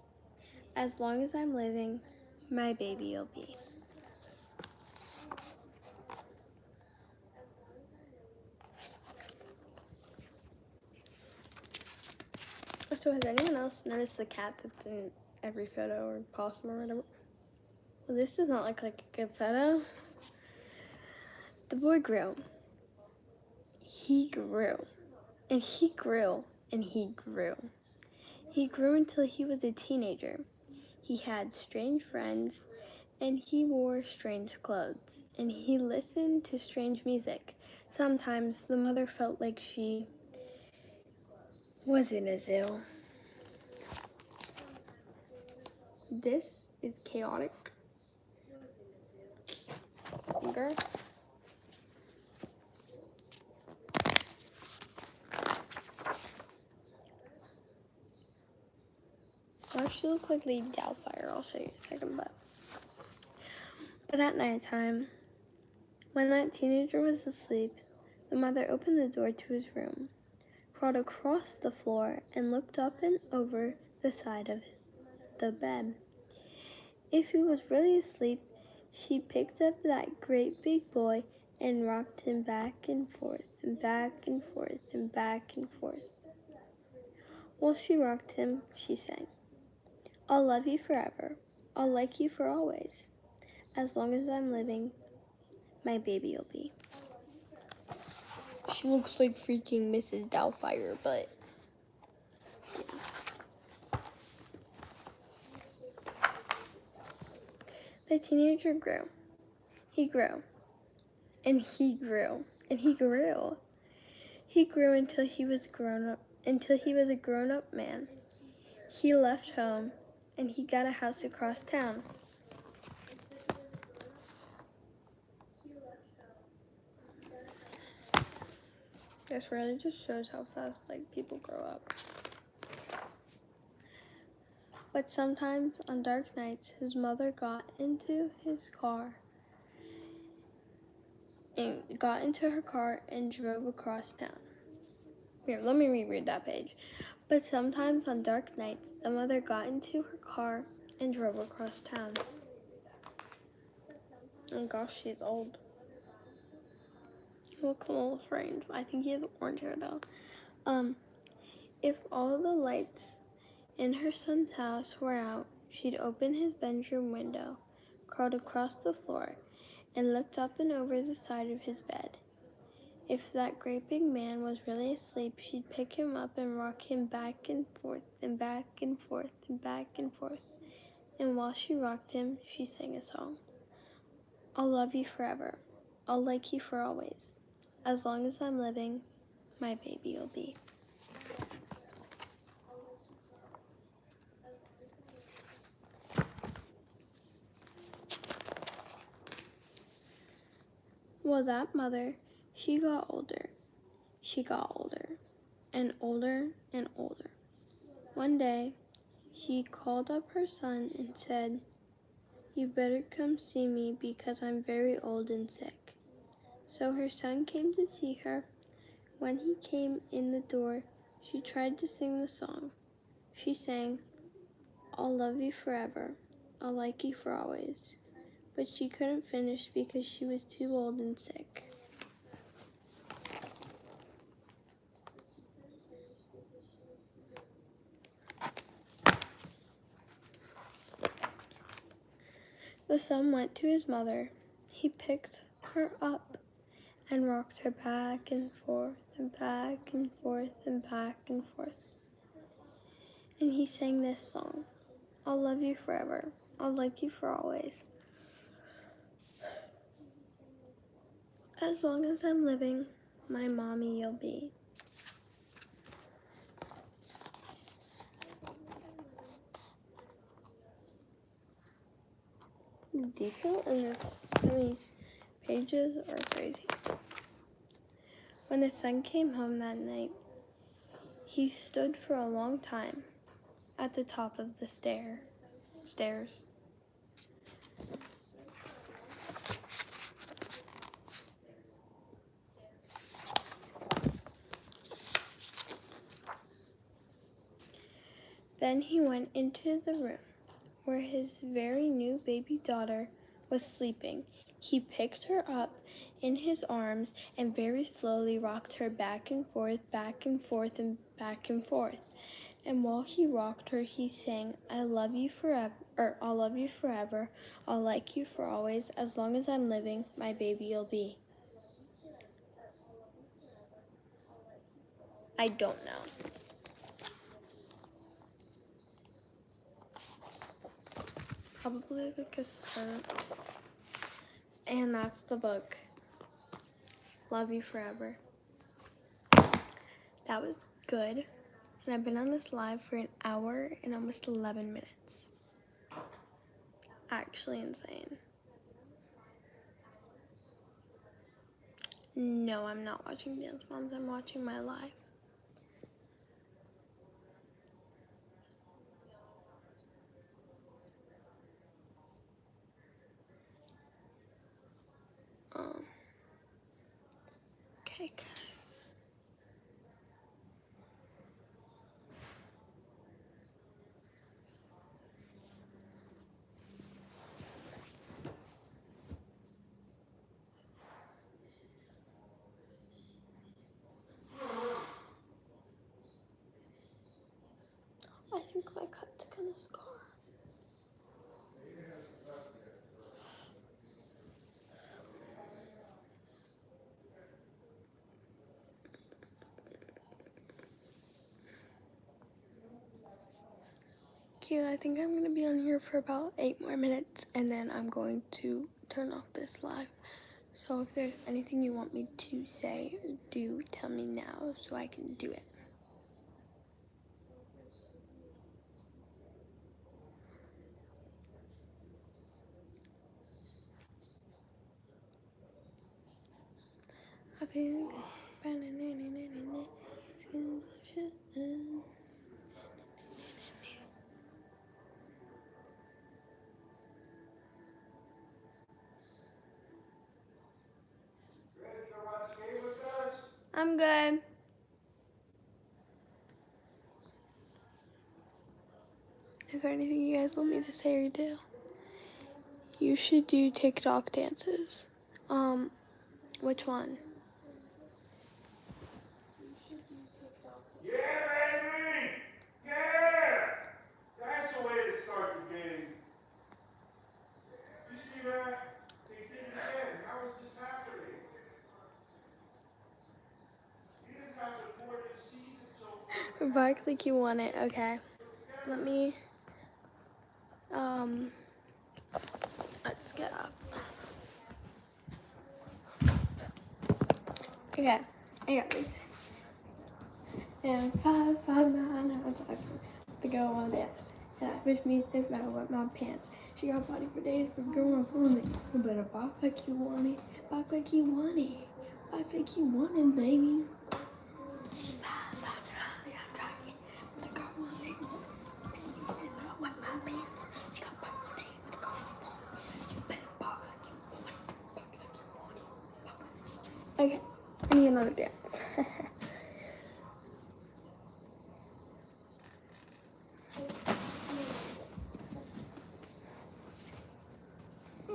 As long as I'm living, my baby you'll be. So has anyone else noticed the cat that's in every photo or possum or whatever? Well, this does not look like a good photo. The boy grew. He grew. And he grew. And he grew. He grew until he was a teenager. He had strange friends, and he wore strange clothes, and he listened to strange music. Sometimes the mother felt like she was in a zoo. This is chaotic. Finger. Well, she looked like Lady Doubtfire. I'll show you in a second, but at nighttime, when that teenager was asleep, the mother opened the door to his room, crawled across the floor, and looked up and over the side of the bed. If he was really asleep, she picked up that great big boy and rocked him back and forth and back and forth and back and forth. While she rocked him, she sang, "I'll love you forever. I'll like you for always. As long as I'm living, my baby will be." She looks like freaking Mrs. Doubtfire, but yeah. The teenager grew. He grew. And he grew. And he grew. He grew until he was a grown-up man. He left home and he got a house across town. This really just shows how fast people grow up. But sometimes on dark nights, his mother got into her car and drove across town. Here, let me reread that page. But sometimes on dark nights, the mother got into her car and drove across town. Oh gosh, she's old. She looks a little strange. I think he has orange hair though. If all the lights in her son's house were out, she'd open his bedroom window, crawled across the floor, and looked up and over the side of his bed. If that great big man was really asleep, she'd pick him up and rock him back and forth and back and forth and back and forth. And while she rocked him, she sang a song. "I'll love you forever. I'll like you for always. As long as I'm living, my baby will be." Well, that mother, she got older. She got older and older and older. One day, she called up her son and said, "You better come see me because I'm very old and sick." So her son came to see her. When he came in the door, she tried to sing the song. She sang, "I'll love you forever. I'll like you for always." But she couldn't finish because she was too old and sick. The son went to his mother. He picked her up and rocked her back and forth and back and forth and back and forth. And he sang this song, "I'll love you forever. I'll like you for always. As long as I'm living, my mommy you'll be." The detail in these pages are crazy. When the son came home that night, he stood for a long time at the top of the stairs. Then he went into the room where his very new baby daughter was sleeping. He picked her up in his arms and very slowly rocked her back and forth, back and forth, and back and forth. And while he rocked her, he sang, I'll love you forever, I'll like you for always. As long as I'm living, my baby you'll be." I don't know. Probably like a cent. And that's the book. Love You Forever. That was good. And I've been on this live for an hour and almost 11 minutes. Actually insane. No, I'm not watching Dance Moms. I'm watching my live. like. I think my cut's gonna scar. Cute, I think I'm gonna be on here for about 8 more minutes and then I'm going to turn off this live. So if there's anything you want me to say, do tell me now so I can do it. I feel skins of shit. I'm good. Is there anything you guys want me to say or do? You should do TikTok dances. Which one? Yeah, baby! Yeah! That's the way to start the game. You see that? They did it again. How is this happening? You guys have the 4th season so far. Bark like you want it. Okay. Let me, let's get up. Okay, I got this. And 5, 5, 9, 9, 5 to go on dance. And I wish me think about what my pants. She got body for days, but girl, I'm feeling it. You better bark like you want it. Bark like you want it. Bark like you want it, baby. 5, 5, 9, I'm talking. The girl wants it. Wish me think about what my pants. She got body for days, but girl, I'm feeling it. You better bark like you want it. Bark like you want it. Bark like you want it. Okay, I need another dance.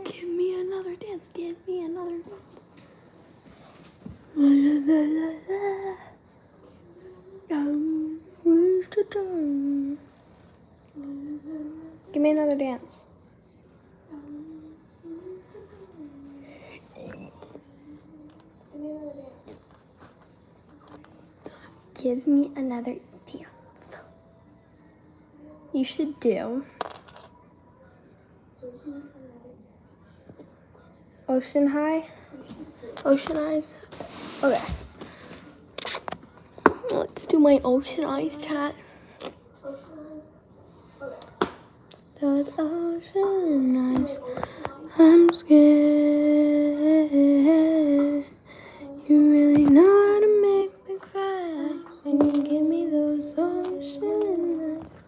Give me another dance. Give me another dance. Give me another dance. Give me another dance. You should do Ocean High. Ocean Eyes. Okay. Let's do my Ocean Eyes chat. Those ocean eyes, I'm scared. You really know how to make me cry when you give me those ocean eyes.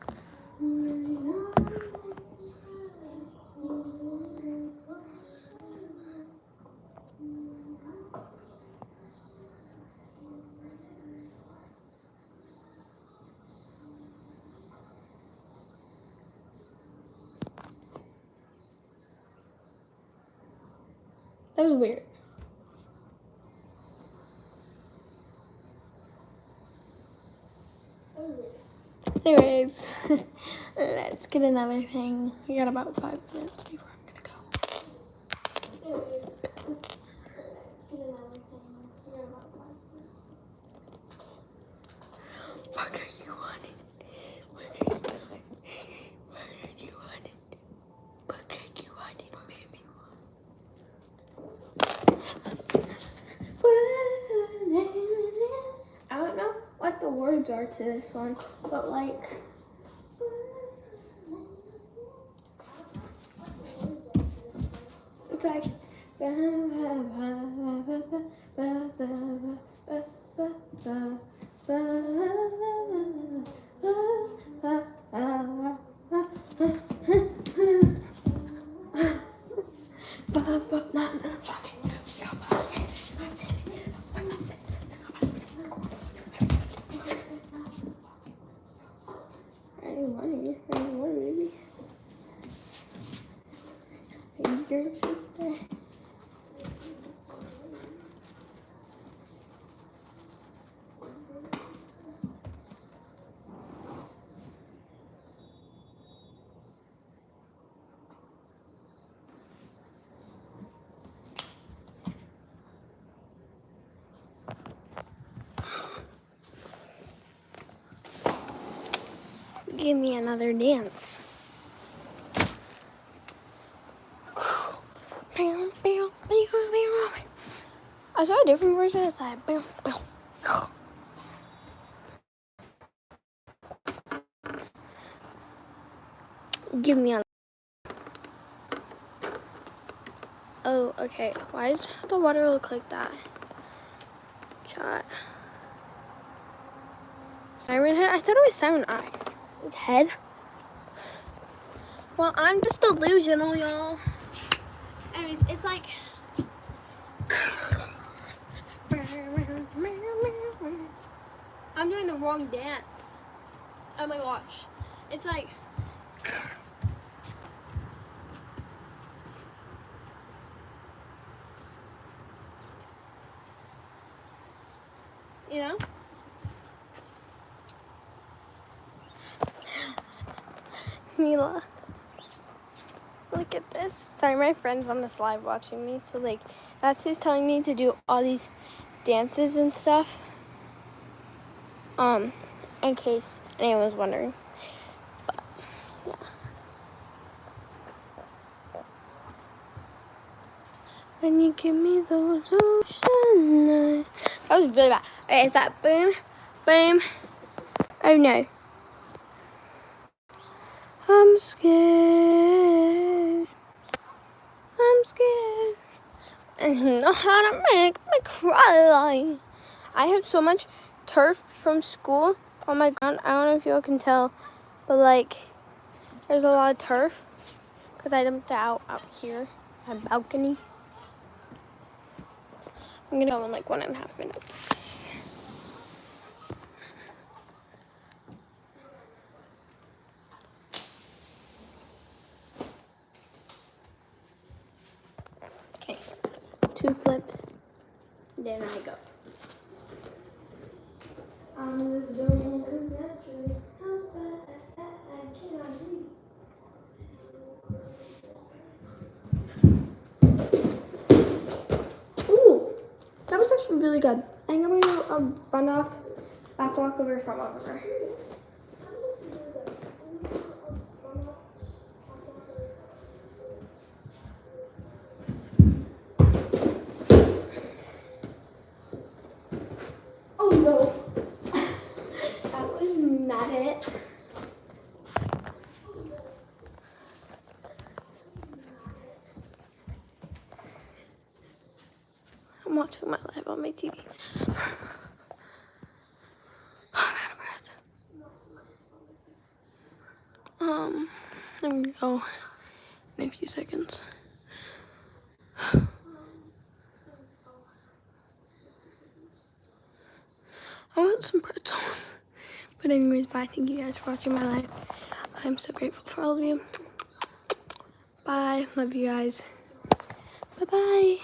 You really know how to make me cry. That was weird. Anyways, let's get another thing. We got about 5 minutes before I'm gonna go. Anyways, let's get another thing. We got about 5 minutes. What do you want it? What do you want it? What do you want it? What do you want it, baby? I don't know what the words are to this one, but like, it's like, You're sitting there. Give me another dance. I saw a different version. It's like, give me a. Oh, okay. Why does the water look like that? Chat. Siren head? I thought it was siren eyes. With head. Well, I'm just delusional, y'all. Anyways, it's like. I'm doing the wrong dance. Oh my gosh. It's like. You know? Mila. Look at this. Sorry, my friend's on this live watching me, so like that's who's telling me to do all these dances and stuff. In case anyone was wondering. But yeah. When you give me those ocean eyes. That was really bad. Okay, is that boom? Boom. Oh no. I'm scared. I'm scared. And you know how to make me cry. I have so much turf from school on my ground. I don't know if you all can tell, but like there's a lot of turf because I dumped it out here on my balcony. I'm gonna go in like 1.5 minutes. Okay, 2 flips, then I go. I'm just doing naturally. How fast I cannot breathe. Ooh, that was actually really good. I think I'm gonna run off, back walk over from over there. Oh no, that was not it. I'm watching my live on my TV. I'm out of breath. I'm gonna go in a few seconds. I want some pretzels. But anyways, bye. Thank you guys for watching my live. I'm so grateful for all of you. Bye. Love you guys. Bye-bye.